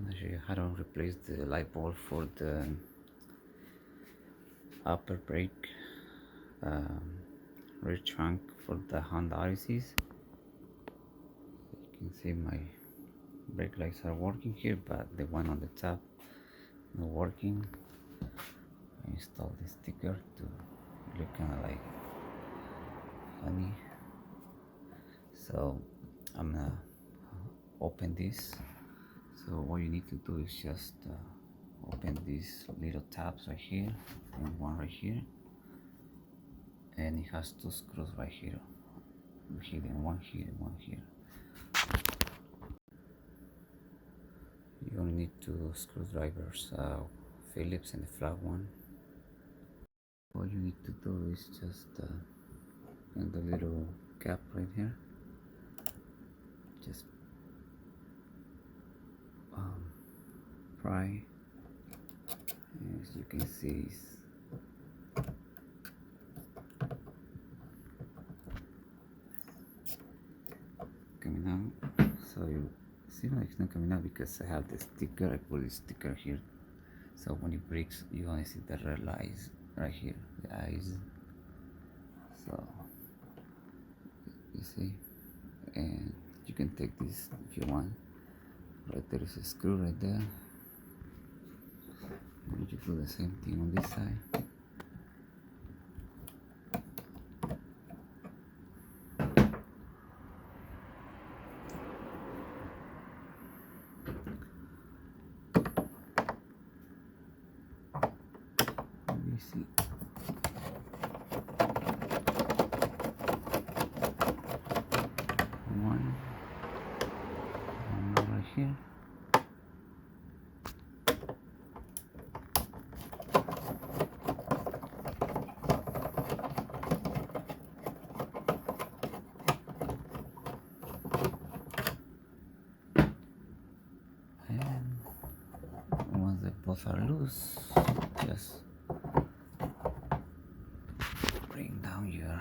I'm gonna show you how to replace the light bulb for the upper brake rear trunk for the Honda Odysseys. You can see my brake lights are working here, but the one on the top not working. I installed this sticker to look kind of like funny. So I'm gonna open this. So what you need to do is just open these little tabs right here and one right here, and it has two screws right here, and one here and one here. You only need two screwdrivers, Phillips and a flat one. All you need to do is just in the little gap right here, just pry. As you can see, it's coming out. So you see, no, it's not coming out because I have the sticker. I put the sticker here, so when it breaks, you only see the red lights right here, the eyes. So you see, and you can take this if you want. Right there is a screw right there. You do the same thing on this side. You see, one right here. And once they both are loose, just bring down your.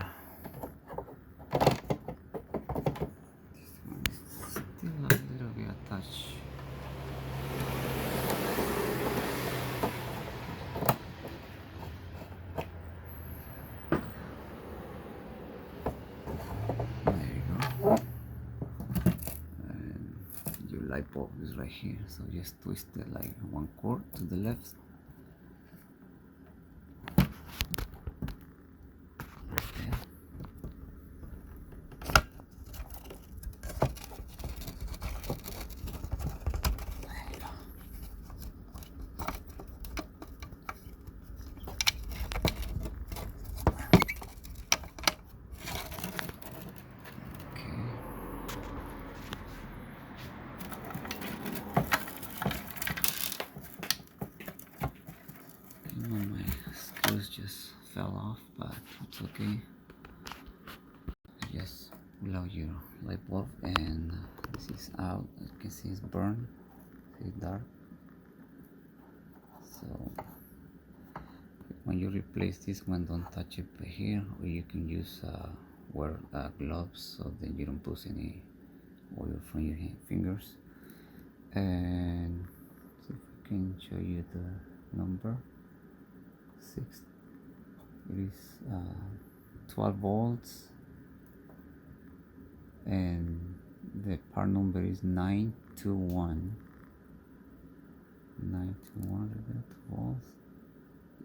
This one is still a little bit attached. There you go. And your light bulb is right here, so just twist it like one cord to the left. My screws just fell off, but it's okay. Just pull out your light bulb, and this is out. As you can see, it's burned. See, dark. So when you replace this one, don't touch it here, or you can use wear gloves so that you don't push any oil from your fingers. And see if I can show you the number. It is 12 volts, and the part number is 921 volts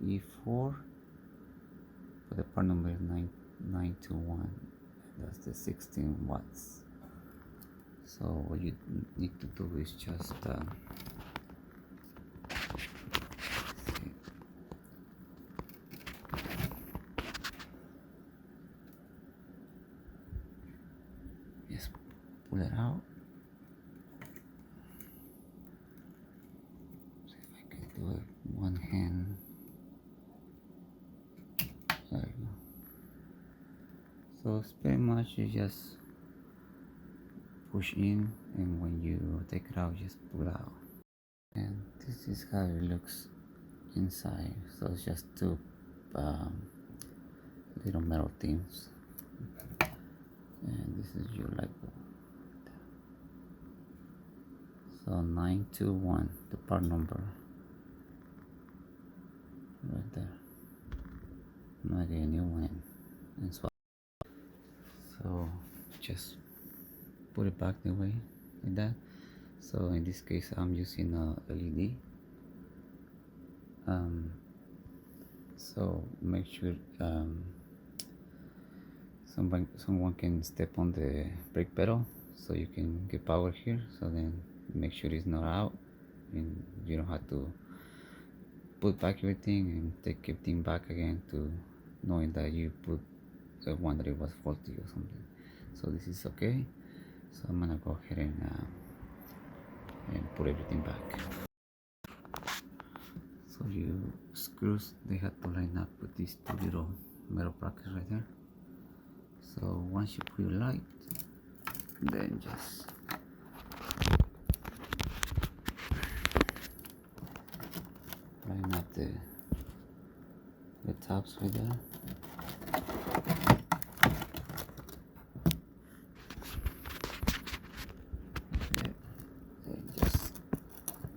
E4, but the part number is 921. That's the 16 watts. So what you need to do is just just pull it out. See if I can do it one hand. There you go. So it's pretty much you just push in, and when you take it out, just pull out. And this is how it looks inside. So it's just two little metal things. And this is your light bulb. So 921, the part number right there. I'm gonna get a new one and swap. So just put it back the way like that. So in this case I'm using a LED. So make sure someone can step on the brake pedal so you can get power here. So then make sure it's not out and you don't have to put back everything and take everything back again to knowing that you put the one that it was faulty or something. So this is okay. So I'm gonna go ahead and put everything back. So you screws, they have to line up with these two little metal brackets right there. So once you put your light, then just line up the tops right there. Okay, and just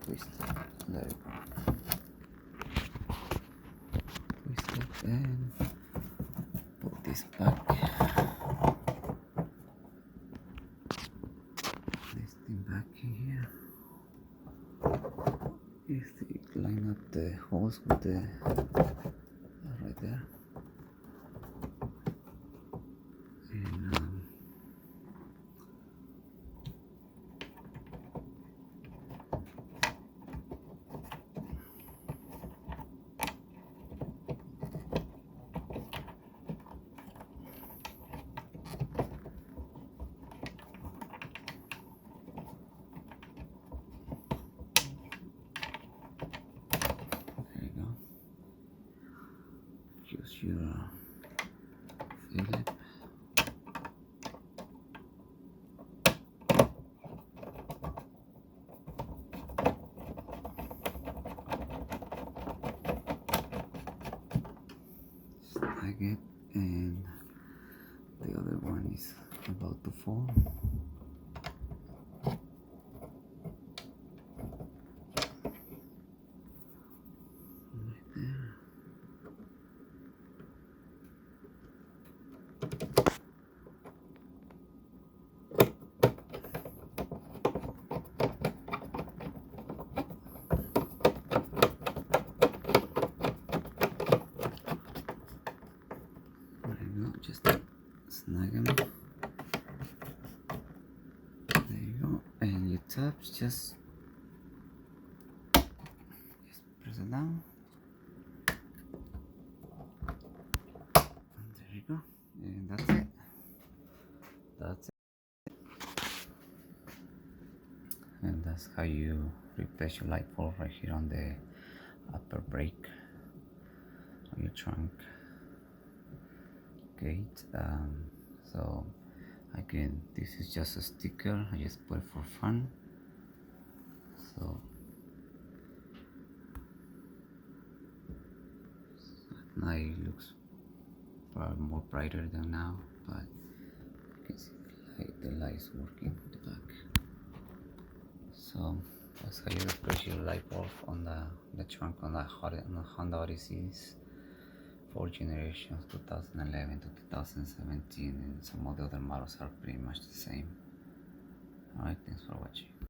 twist it. There you go. Twist it and put this back. This thing back in here. If they line up the holes with the right there. And there you go. Use your Philip. Snag it, and the other one is about to fall. Right there. There you go, just snag them. There you go, and your tabs just press it down. And there you go, and that's it. That's it. And that's how you replace your light bulb right here on the upper brake on your trunk gate. So again, this is just a sticker. I just put it for fun. So at night it looks probably more brighter than now, but you can see the light is working in the back. So that's how you replace your light bulb on the trunk on the Honda Odysseys 4 generations, 2011 to 2017, and some of the other models are pretty much the same. Alright, thanks for watching.